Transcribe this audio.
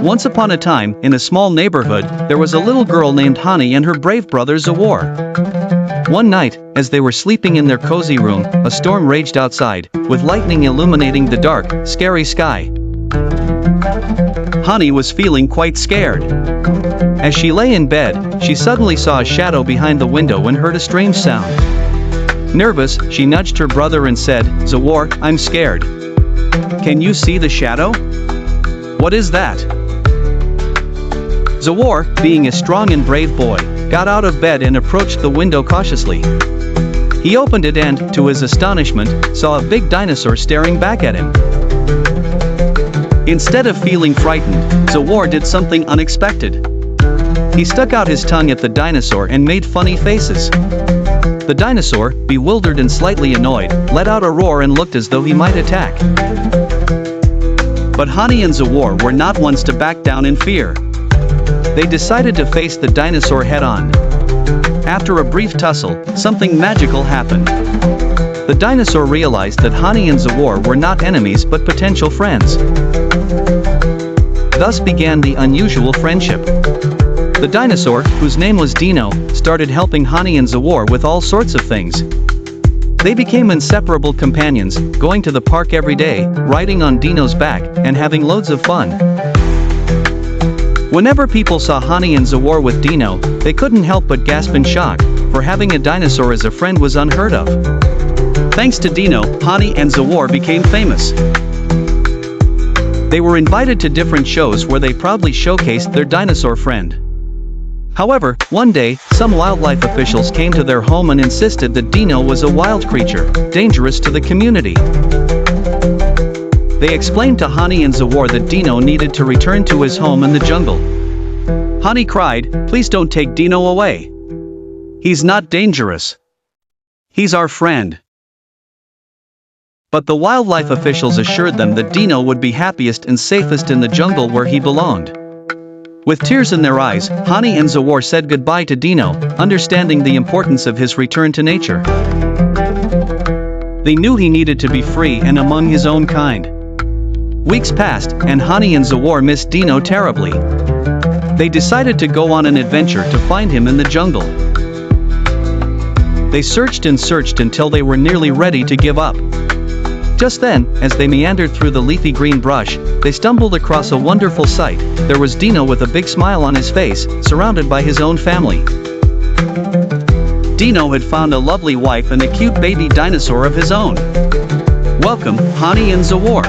Once upon a time, in a small neighborhood, there was a little girl named Hani and her brave brother Zawar. One night, as they were sleeping in their cozy room, a storm raged outside, with lightning illuminating the dark, scary sky. Hani was feeling quite scared. As she lay in bed, she suddenly saw a shadow behind the window and heard a strange sound. Nervous, she nudged her brother and said, "Zawar, I'm scared. Can you see the shadow? What is that?" Zawar, being a strong and brave boy, got out of bed and approached the window cautiously. He opened it and, to his astonishment, saw a big dinosaur staring back at him. Instead of feeling frightened, Zawar did something unexpected. He stuck out his tongue at the dinosaur and made funny faces. The dinosaur, bewildered and slightly annoyed, let out a roar and looked as though he might attack. But Hani and Zawar were not ones to back down in fear. They decided to face the dinosaur head-on. After a brief tussle, something magical happened. The dinosaur realized that Hani and Zawar were not enemies but potential friends. Thus began the unusual friendship. The dinosaur, whose name was Dino, started helping Hani and Zawar with all sorts of things. They became inseparable companions, going to the park every day, riding on Dino's back, and having loads of fun. Whenever people saw Hani and Zawar with Dino, they couldn't help but gasp in shock, for having a dinosaur as a friend was unheard of. Thanks to Dino, Hani and Zawar became famous. They were invited to different shows where they proudly showcased their dinosaur friend. However, one day, some wildlife officials came to their home and insisted that Dino was a wild creature, dangerous to the community. They explained to Hani and Zawar that Dino needed to return to his home in the jungle. Hani cried, "Please don't take Dino away. He's not dangerous. He's our friend." But the wildlife officials assured them that Dino would be happiest and safest in the jungle where he belonged. With tears in their eyes, Hani and Zawar said goodbye to Dino, understanding the importance of his return to nature. They knew he needed to be free and among his own kind. Weeks passed, and Hani and Zawar missed Dino terribly. They decided to go on an adventure to find him in the jungle. They searched and searched until they were nearly ready to give up. Just then, as they meandered through the leafy green brush, they stumbled across a wonderful sight. There was Dino with a big smile on his face, surrounded by his own family. Dino had found a lovely wife and a cute baby dinosaur of his own. Welcome, Hani and Zawar.